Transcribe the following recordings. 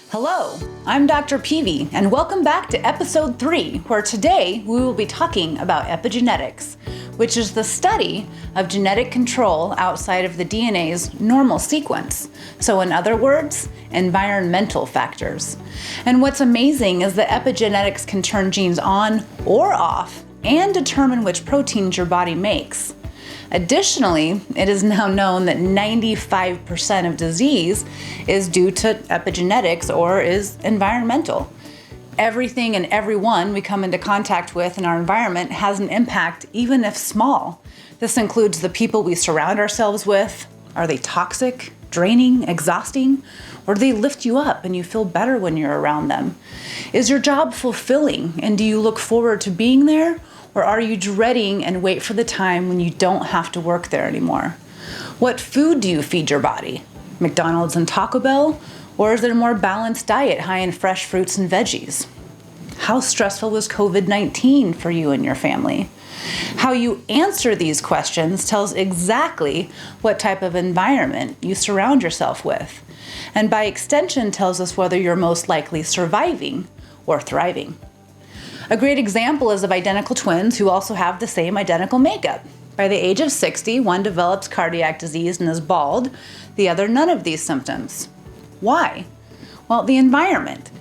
Hello, I'm Dr. Peavy, and welcome back to Episode 3, where today we will be talking about epigenetics, which is the study of genetic control outside of the DNA's normal sequence. So in other words, environmental factors. And what's amazing is that epigenetics can turn genes on or off and determine which proteins your body makes. Additionally, it is now known that 95% of disease is due to epigenetics or is environmental. Everything and everyone we come into contact with in our environment has an impact, even if small. This includes the people we surround ourselves with. Are they toxic, draining, exhausting? Or do they lift you up and you feel better when you're around them? Is your job fulfilling and do you look forward to being there? Or are you dreading and wait for the time when you don't have to work there anymore? What food do you feed your body? McDonald's and Taco Bell? Or is it a more balanced diet high in fresh fruits and veggies? How stressful was COVID-19 for you and your family? How you answer these questions tells exactly what type of environment you surround yourself with, and by extension tells us whether you're most likely surviving or thriving. A great example is of identical twins who also have the same identical makeup. By the age of 60, one develops cardiac disease and is bald, the other none of these symptoms. Why? Well, the environment.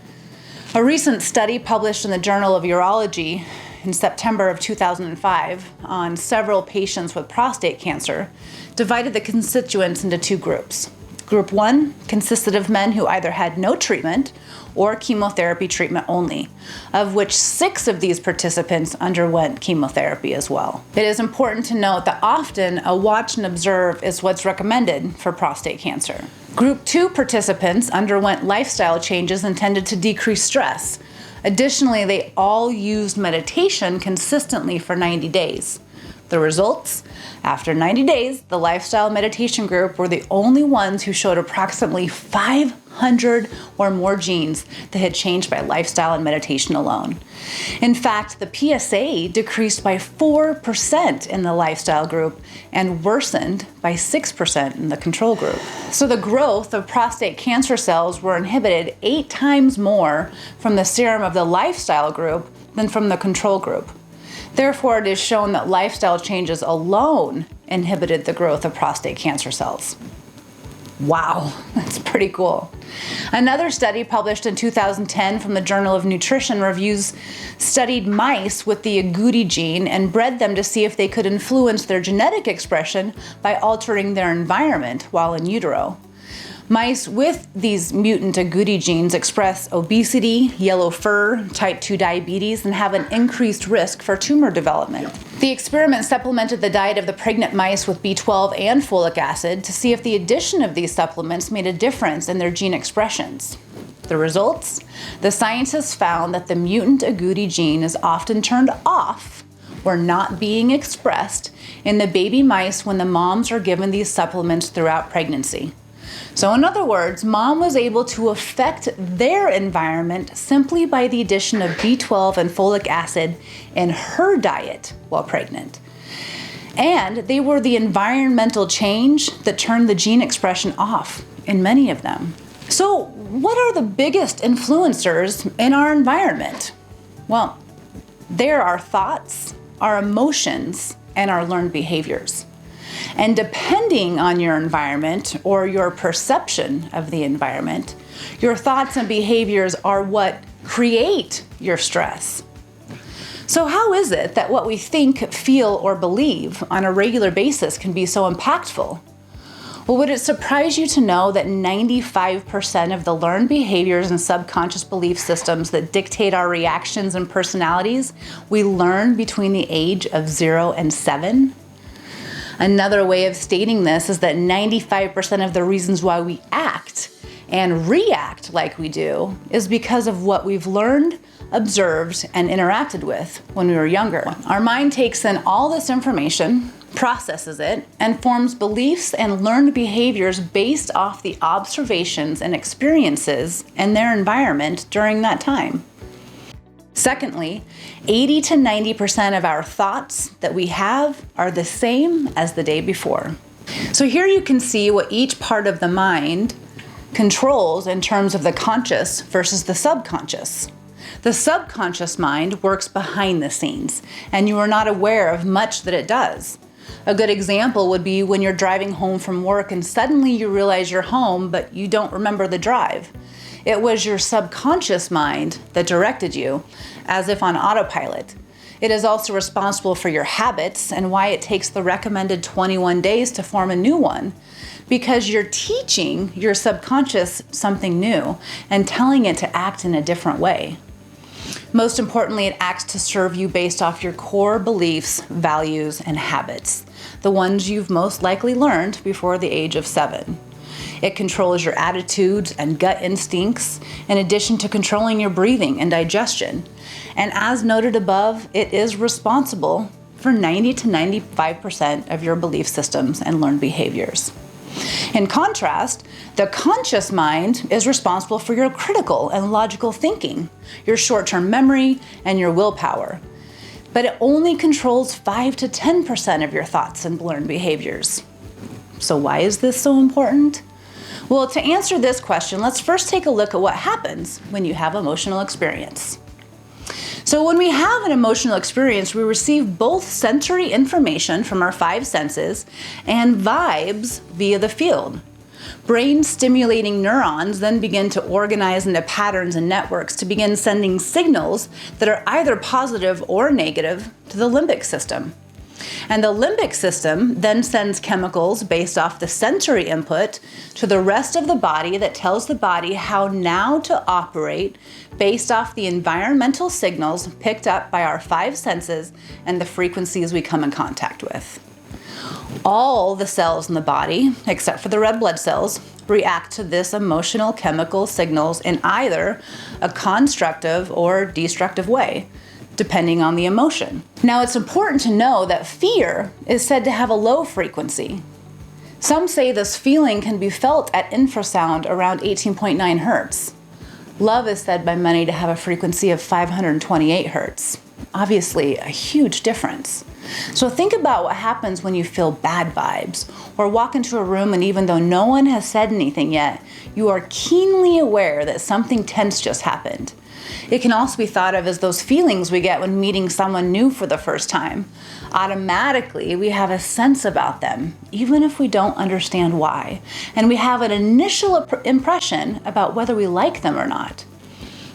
A recent study published in the Journal of Urology in September of 2005 on several patients with prostate cancer divided the constituents into two groups. Group 1 consisted of men who either had no treatment or chemotherapy treatment only, of which 6 of these participants underwent chemotherapy as well. It is important to note that often a watch and observe is what's recommended for prostate cancer. Group 2 participants underwent lifestyle changes intended to decrease stress. Additionally, they all used meditation consistently for 90 days. The results? After 90 days, the lifestyle meditation group were the only ones who showed approximately 500 or more genes that had changed by lifestyle and meditation alone. In fact, the PSA decreased by 4% in the lifestyle group and worsened by 6% in the control group. So the growth of prostate cancer cells were inhibited 8 times more from the serum of the lifestyle group than from the control group. Therefore, it is shown that lifestyle changes alone inhibited the growth of prostate cancer cells. Wow, that's pretty cool. Another study published in 2010 from the Journal of Nutrition Reviews studied mice with the agouti gene and bred them to see if they could influence their genetic expression by altering their environment while in utero. Mice with these mutant agouti genes express obesity, yellow fur, type 2 diabetes, and have an increased risk for tumor development. The experiment supplemented the diet of the pregnant mice with B12 and folic acid to see if the addition of these supplements made a difference in their gene expressions. The results? The scientists found that the mutant agouti gene is often turned off or not being expressed in the baby mice when the moms are given these supplements throughout pregnancy. So in other words, mom was able to affect their environment simply by the addition of B12 and folic acid in her diet while pregnant. And they were the environmental change that turned the gene expression off in many of them. So what are the biggest influencers in our environment? Well, they're our thoughts, our emotions, and our learned behaviors. And depending on your environment or your perception of the environment, your thoughts and behaviors are what create your stress. So how is it that what we think, feel, or believe on a regular basis can be so impactful? Well, would it surprise you to know that 95% of the learned behaviors and subconscious belief systems that dictate our reactions and personalities we learn between the age of 0 and 7? Another way of stating this is that 95% of the reasons why we act and react like we do is because of what we've learned, observed, and interacted with when we were younger. Our mind takes in all this information, processes it, and forms beliefs and learned behaviors based off the observations and experiences in their environment during that time. Secondly, 80 to 90% of our thoughts that we have are the same as the day before. So here you can see what each part of the mind controls in terms of the conscious versus the subconscious. The subconscious mind works behind the scenes, and you are not aware of much that it does. A good example would be when you're driving home from work and suddenly you realize you're home, but you don't remember the drive. It was your subconscious mind that directed you, as if on autopilot. It is also responsible for your habits and why it takes the recommended 21 days to form a new one, because you're teaching your subconscious something new and telling it to act in a different way. Most importantly, it acts to serve you based off your core beliefs, values, and habits, the ones you've most likely learned before the age of 7. It controls your attitudes and gut instincts, in addition to controlling your breathing and digestion. And as noted above, it is responsible for 90 to 95% of your belief systems and learned behaviors. In contrast, the conscious mind is responsible for your critical and logical thinking, your short-term memory, and your willpower. But it only controls 5 to 10% of your thoughts and learned behaviors. So why is this so important? Well, to answer this question, let's first take a look at what happens when you have emotional experience. So when we have an emotional experience, we receive both sensory information from our 5 senses and vibes via the field. Brain-stimulating neurons then begin to organize into patterns and networks to begin sending signals that are either positive or negative to the limbic system. And the limbic system then sends chemicals based off the sensory input to the rest of the body that tells the body how now to operate based off the environmental signals picked up by our 5 senses and the frequencies we come in contact with. All the cells in the body, except for the red blood cells, react to this emotional chemical signals in either a constructive or destructive way, depending on the emotion. Now, it's important to know that fear is said to have a low frequency. Some say this feeling can be felt at infrasound around 18.9 hertz. Love is said by many to have a frequency of 528 hertz. Obviously, a huge difference. So think about what happens when you feel bad vibes or walk into a room and even though no one has said anything yet, you are keenly aware that something tense just happened. It can also be thought of as those feelings we get when meeting someone new for the first time. Automatically, we have a sense about them, even if we don't understand why, and we have an initial impression about whether we like them or not.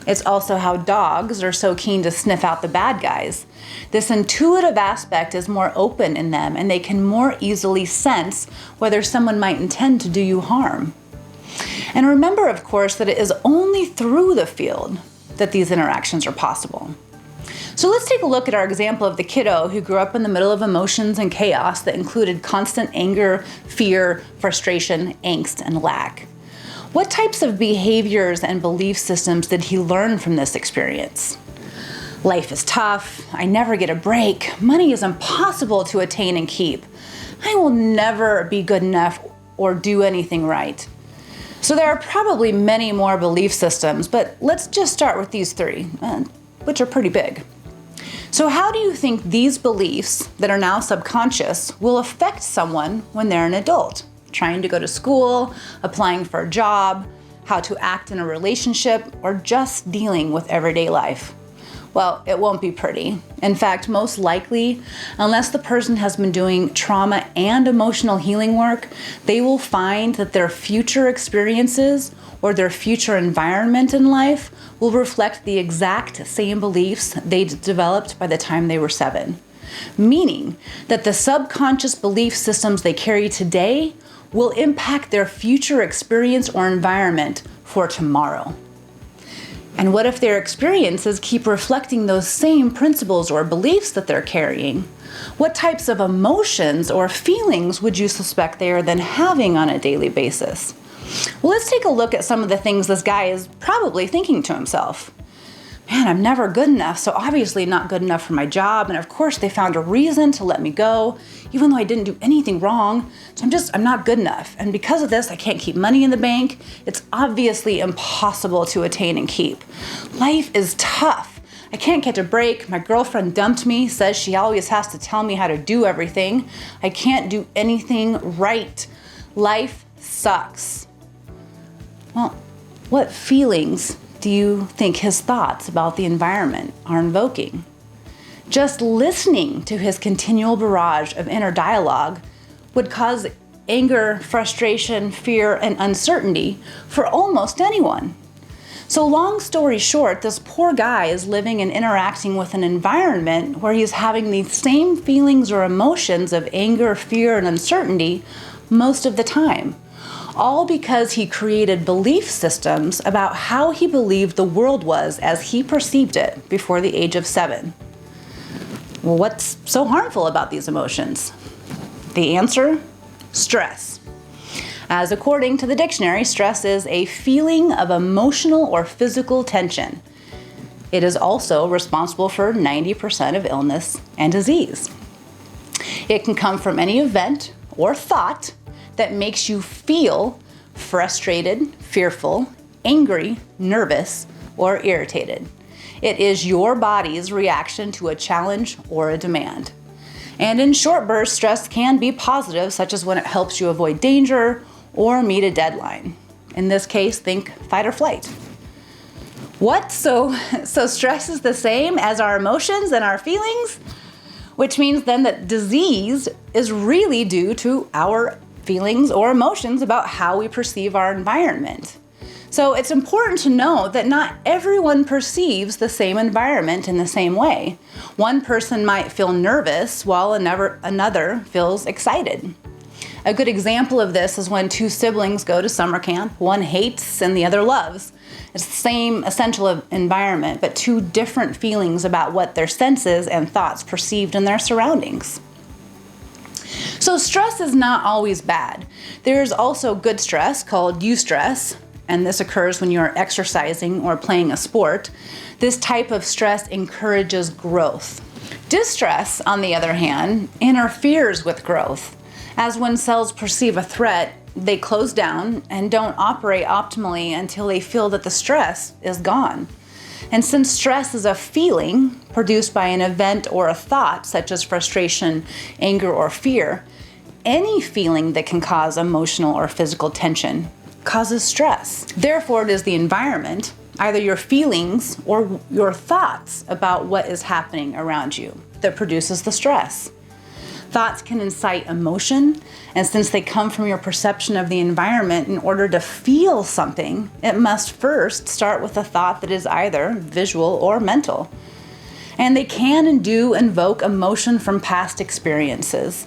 It's also how dogs are so keen to sniff out the bad guys. This intuitive aspect is more open in them, and they can more easily sense whether someone might intend to do you harm. And remember, of course, that it is only through the field that these interactions are possible. So let's take a look at our example of the kiddo who grew up in the middle of emotions and chaos that included constant anger, fear, frustration, angst, and lack. What types of behaviors and belief systems did he learn from this experience? Life is tough. I never get a break. Money is impossible to attain and keep. I will never be good enough or do anything right. So there are probably many more belief systems, but let's just start with these 3, which are pretty big. So how do you think these beliefs that are now subconscious will affect someone when they're an adult? Trying to go to school, applying for a job, how to act in a relationship, or just dealing with everyday life? Well, it won't be pretty. In fact, most likely, unless the person has been doing trauma and emotional healing work, they will find that their future experiences or their future environment in life will reflect the exact same beliefs they developed by the time they were 7. Meaning that the subconscious belief systems they carry today will impact their future experience or environment for tomorrow. And what if their experiences keep reflecting those same principles or beliefs that they're carrying? What types of emotions or feelings would you suspect they are then having on a daily basis? Well, let's take a look at some of the things this guy is probably thinking to himself. Man, I'm never good enough, so obviously not good enough for my job. And of course, they found a reason to let me go, even though I didn't do anything wrong. So I'm not good enough. And because of this, I can't keep money in the bank. It's obviously impossible to attain and keep. Life is tough. I can't catch a break. My girlfriend dumped me, says she always has to tell me how to do everything. I can't do anything right. Life sucks. Well, what feelings do you think his thoughts about the environment are invoking? Just listening to his continual barrage of inner dialogue would cause anger, frustration, fear, and uncertainty for almost anyone. So long story short, this poor guy is living and interacting with an environment where he's having these same feelings or emotions of anger, fear, and uncertainty most of the time. All because he created belief systems about how he believed the world was as he perceived it before the age of 7. Well, what's so harmful about these emotions? The answer? Stress. As according to the dictionary, stress is a feeling of emotional or physical tension. It is also responsible for 90% of illness and disease. It can come from any event or thought that makes you feel frustrated, fearful, angry, nervous, or irritated. It is your body's reaction to a challenge or a demand. And in short bursts, stress can be positive, such as when it helps you avoid danger or meet a deadline. In this case, think fight or flight. What? So stress is the same as our emotions and our feelings? Which means then that disease is really due to our feelings or emotions about how we perceive our environment. So it's important to know that not everyone perceives the same environment in the same way. One person might feel nervous while another feels excited. A good example of this is when two siblings go to summer camp. One hates and the other loves. It's the same essential environment, but two different feelings about what their senses and thoughts perceived in their surroundings. So stress is not always bad. There is also good stress called eustress, and this occurs when you're exercising or playing a sport. This type of stress encourages growth. Distress, on the other hand, interferes with growth, as when cells perceive a threat, they close down and don't operate optimally until they feel that the stress is gone. And since stress is a feeling produced by an event or a thought, such as frustration, anger, or fear, any feeling that can cause emotional or physical tension causes stress. Therefore, it is the environment, either your feelings or your thoughts about what is happening around you, that produces the stress. Thoughts can incite emotion, and since they come from your perception of the environment, in order to feel something, it must first start with a thought that is either visual or mental. And they can and do invoke emotion from past experiences.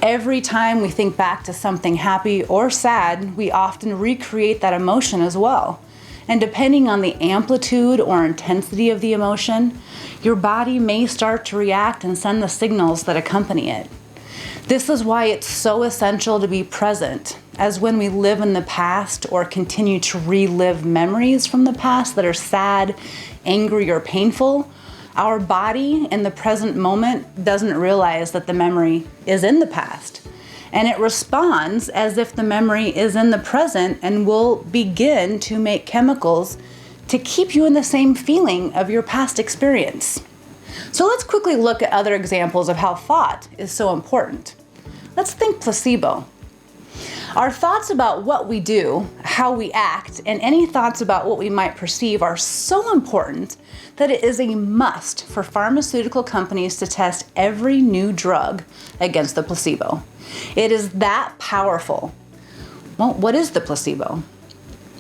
Every time we think back to something happy or sad, we often recreate that emotion as well. And depending on the amplitude or intensity of the emotion, your body may start to react and send the signals that accompany it. This is why it's so essential to be present, as when we live in the past or continue to relive memories from the past that are sad, angry, or painful, our body in the present moment doesn't realize that the memory is in the past. And it responds as if the memory is in the present and will begin to make chemicals to keep you in the same feeling of your past experience. So let's quickly look at other examples of how thought is so important. Let's think placebo. Our thoughts about what we do, how we act, and any thoughts about what we might perceive are so important that it is a must for pharmaceutical companies to test every new drug against the placebo. It is that powerful. Well, what is the placebo?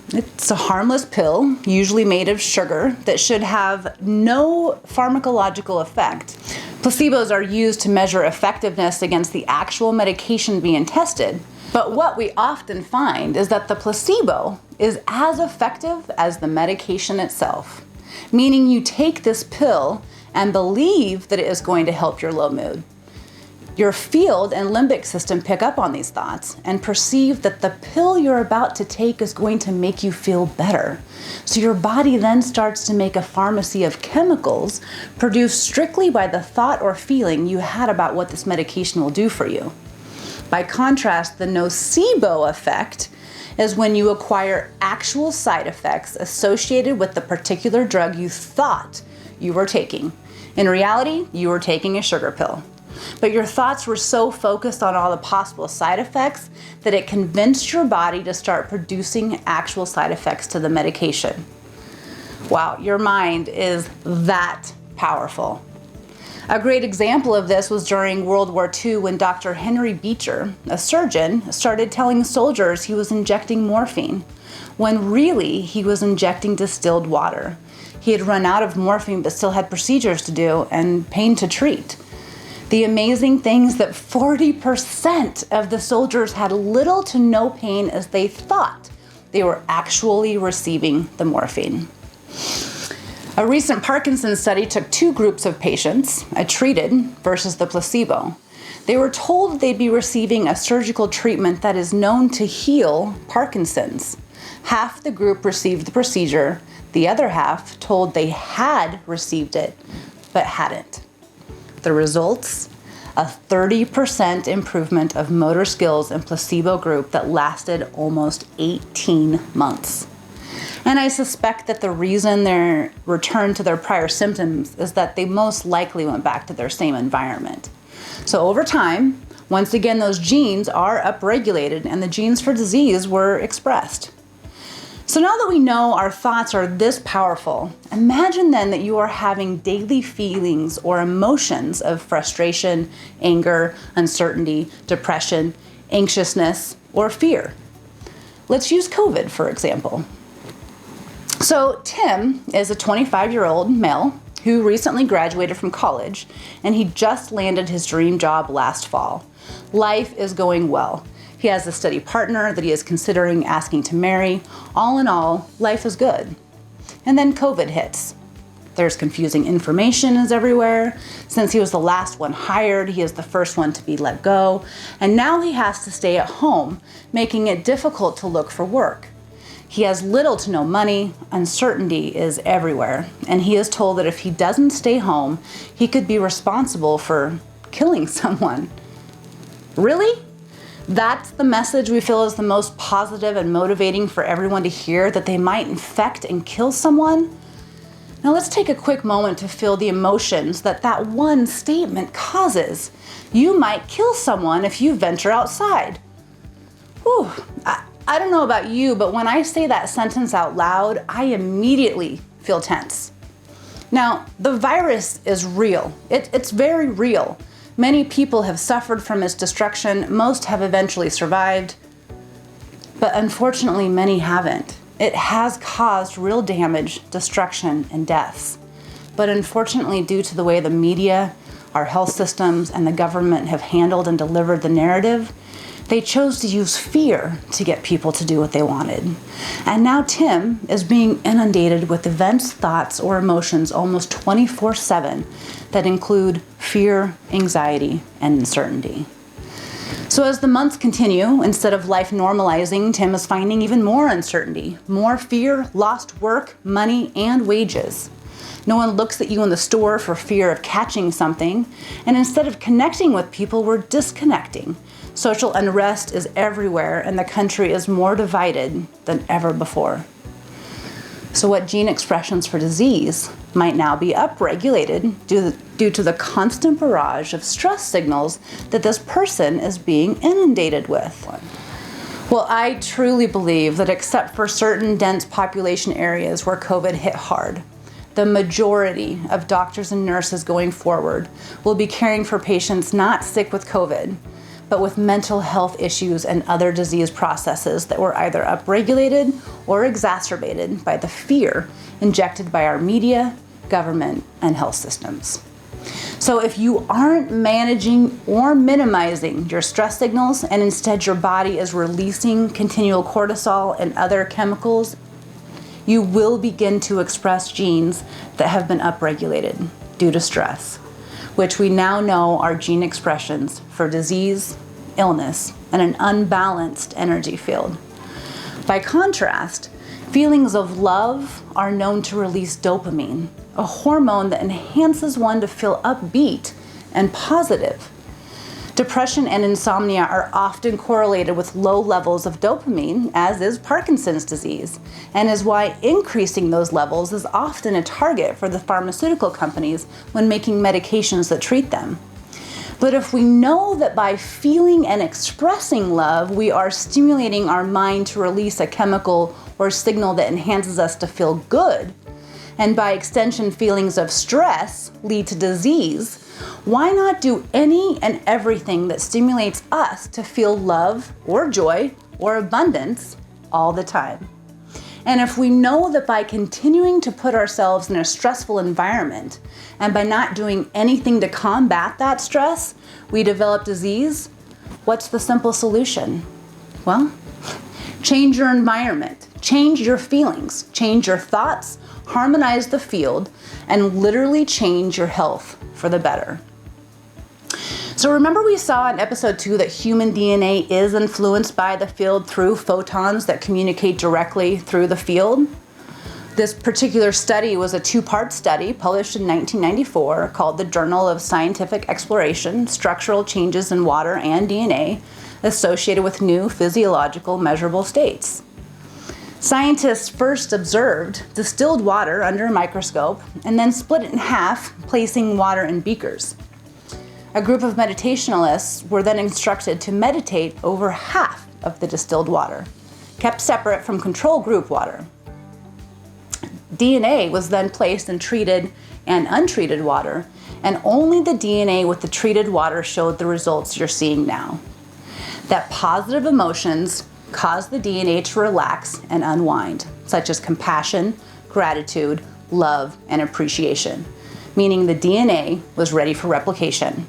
It's a harmless pill, usually made of sugar, that should have no pharmacological effect. Placebos are used to measure effectiveness against the actual medication being tested. But what we often find is that the placebo is as effective as the medication itself, meaning you take this pill and believe that it is going to help your low mood. Your field and limbic system pick up on these thoughts and perceive that the pill you're about to take is going to make you feel better. So your body then starts to make a pharmacy of chemicals produced strictly by the thought or feeling you had about what this medication will do for you. By contrast, the nocebo effect is when you acquire actual side effects associated with the particular drug you thought you were taking. In reality, you were taking a sugar pill. but your thoughts were so focused on all the possible side effects that it convinced your body to start producing actual side effects to the medication. Wow, your mind is that powerful. A great example of this was during World War II when Dr. Henry Beecher, a surgeon, started telling soldiers he was injecting morphine, when really he was injecting distilled water. He had run out of morphine but still had procedures to do and pain to treat. The amazing thing is that 40% of the soldiers had little to no pain as they thought they were actually receiving the morphine. A recent Parkinson's study took two groups of patients, a treated versus the placebo. They were told they'd be receiving a surgical treatment that is known to heal Parkinson's. Half the group received the procedure, the other half told they had received it, but hadn't. The results? A 30% improvement of motor skills in placebo group that lasted almost 18 months. And I suspect that the reason they returned to their prior symptoms is that they most likely went back to their same environment. So over time, once again, those genes are upregulated and the genes for disease were expressed. So now that we know our thoughts are this powerful, imagine then that you are having daily feelings or emotions of frustration, anger, uncertainty, depression, anxiousness, or fear. Let's use COVID, for example. So Tim is a 25-year-old male who recently graduated from college, and he just landed his dream job last fall. Life is going well. He has a steady partner that he is considering asking to marry. All in all, life is good. And then COVID hits. There's confusing information is everywhere. Since he was the last one hired, he is the first one to be let go. And now he has to stay at home, making it difficult to look for work. He has little to no money, uncertainty is everywhere, and he is told that if he doesn't stay home, he could be responsible for killing someone. Really? That's the message we feel is the most positive and motivating for everyone to hear, that they might infect and kill someone? Now let's take a quick moment to feel the emotions that that one statement causes. You might kill someone if you venture outside. Whew. I don't know about you, but when I say that sentence out loud, I immediately feel tense. Now, the virus is real. It's very real. Many people have suffered from its destruction. Most have eventually survived, but unfortunately, many haven't. It has caused real damage, destruction, and deaths. But unfortunately, due to the way the media, our health systems, and the government have handled and delivered the narrative, they chose to use fear to get people to do what they wanted. And now Tim is being inundated with events, thoughts, or emotions almost 24/7 that include fear, anxiety, and uncertainty. So as the months continue, instead of life normalizing, Tim is finding even more uncertainty, more fear, lost work, money, and wages. No one looks at you in the store for fear of catching something, and instead of connecting with people, we're disconnecting. Social unrest is everywhere, and the country is more divided than ever before. So what gene expressions for disease might now be upregulated due to the constant barrage of stress signals that this person is being inundated with? Well, I truly believe that except for certain dense population areas where COVID hit hard, the majority of doctors and nurses going forward will be caring for patients not sick with COVID, but with mental health issues and other disease processes that were either upregulated or exacerbated by the fear injected by our media, government, and health systems. So if you aren't managing or minimizing your stress signals, and instead your body is releasing continual cortisol and other chemicals, you will begin to express genes that have been upregulated due to stress, which we now know are gene expressions for disease, illness, and an unbalanced energy field. By contrast, feelings of love are known to release dopamine, a hormone that enhances one to feel upbeat and positive. Depression and insomnia are often correlated with low levels of dopamine, as is Parkinson's disease, and is why increasing those levels is often a target for the pharmaceutical companies when making medications that treat them. But if we know that by feeling and expressing love, we are stimulating our mind to release a chemical or signal that enhances us to feel good, and by extension, feelings of stress lead to disease, why not do any and everything that stimulates us to feel love or joy or abundance all the time? And if we know that by continuing to put ourselves in a stressful environment and by not doing anything to combat that stress, we develop disease, what's the simple solution? Well, change your environment, change your feelings, change your thoughts, harmonize the field, and literally change your health for the better. So remember we saw in episode 2 that human DNA is influenced by the field through photons that communicate directly through the field? This particular study was a 2-part study published in 1994 called the Journal of Scientific Exploration, Structural Changes in Water and DNA Associated with New Physiological Measurable States. Scientists first observed distilled water under a microscope and then split it in half, placing water in beakers. A group of meditationalists were then instructed to meditate over half of the distilled water, kept separate from control group water. DNA was then placed in treated and untreated water, and only the DNA with the treated water showed the results you're seeing now. That positive emotions caused the DNA to relax and unwind, such as compassion, gratitude, love, and appreciation, meaning the DNA was ready for replication.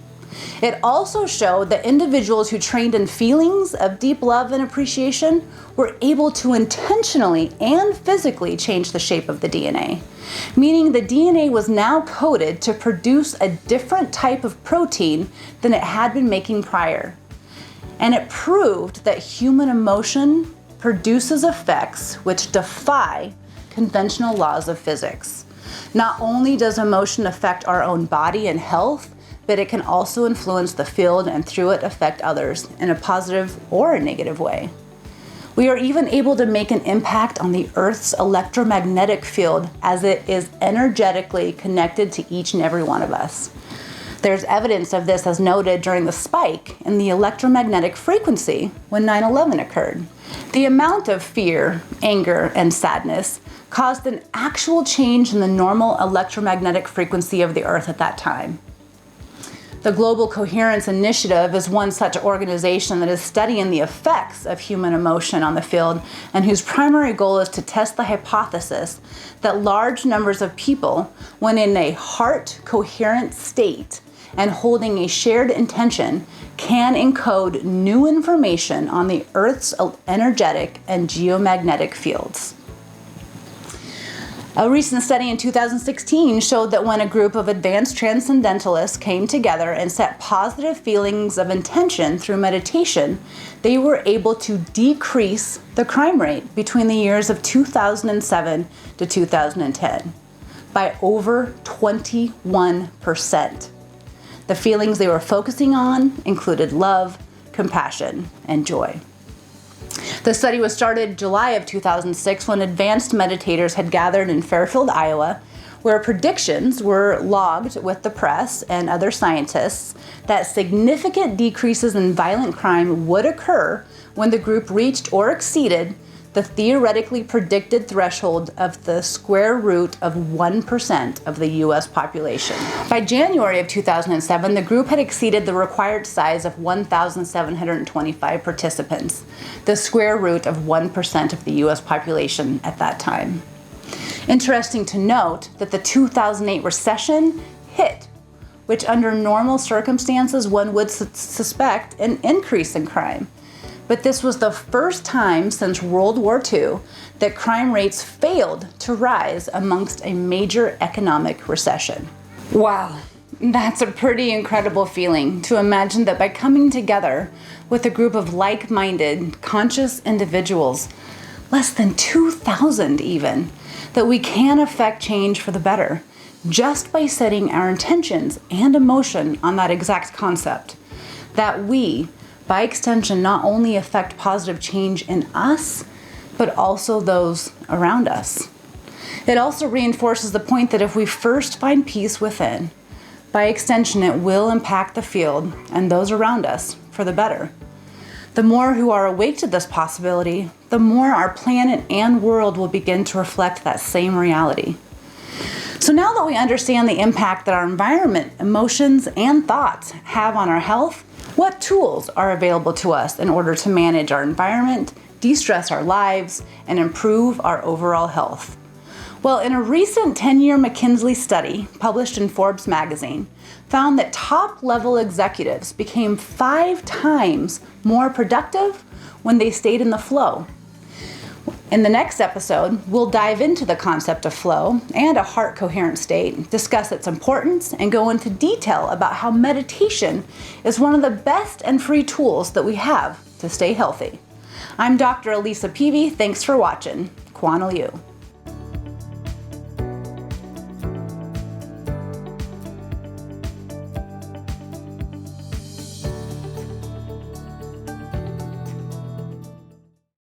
It also showed that individuals who trained in feelings of deep love and appreciation were able to intentionally and physically change the shape of the DNA, meaning the DNA was now coded to produce a different type of protein than it had been making prior. And it proved that human emotion produces effects which defy conventional laws of physics. Not only does emotion affect our own body and health, but it can also influence the field and through it affect others in a positive or a negative way. We are even able to make an impact on the Earth's electromagnetic field as it is energetically connected to each and every one of us. There's evidence of this as noted during the spike in the electromagnetic frequency when 9/11 occurred. The amount of fear, anger, and sadness caused an actual change in the normal electromagnetic frequency of the Earth at that time. The Global Coherence Initiative is one such organization that is studying the effects of human emotion on the field and whose primary goal is to test the hypothesis that large numbers of people, when in a heart-coherent state and holding a shared intention, can encode new information on the Earth's energetic and geomagnetic fields. A recent study in 2016 showed that when a group of advanced transcendentalists came together and set positive feelings of intention through meditation, they were able to decrease the crime rate between the years of 2007 to 2010 by over 21%. The feelings they were focusing on included love, compassion, and joy. The study was started July of 2006 when advanced meditators had gathered in Fairfield, Iowa, where predictions were logged with the press and other scientists that significant decreases in violent crime would occur when the group reached or exceeded the theoretically predicted threshold of the square root of 1% of the U.S. population. By January of 2007, the group had exceeded the required size of 1,725 participants, the square root of 1% of the U.S. population at that time. Interesting to note that the 2008 recession hit, which under normal circumstances one would suspect an increase in crime. But this was the first time since World War II that crime rates failed to rise amongst a major economic recession. Wow, that's a pretty incredible feeling to imagine that by coming together with a group of like-minded, conscious individuals, less than 2,000 even, that we can affect change for the better just by setting our intentions and emotion on that exact concept. That we, by extension, not only affect positive change in us, but also those around us. It also reinforces the point that if we first find peace within, By extension, it will impact the field and those around us for the better. The more who are awake to this possibility, the more our planet and world will begin to reflect that same reality. So now that we understand the impact that our environment, emotions, and thoughts have on our health, what tools are available to us in order to manage our environment, de-stress our lives, and improve our overall health? Well, in a recent 10-year McKinsey study published in Forbes magazine, found that top-level executives became 5 times more productive when they stayed in the flow. In the next episode, we'll dive into the concept of flow and a heart coherent state, discuss its importance, and go into detail about how meditation is one of the best and free tools that we have to stay healthy. I'm Dr. Elisa Peavy. Thanks for watching. Quantal you.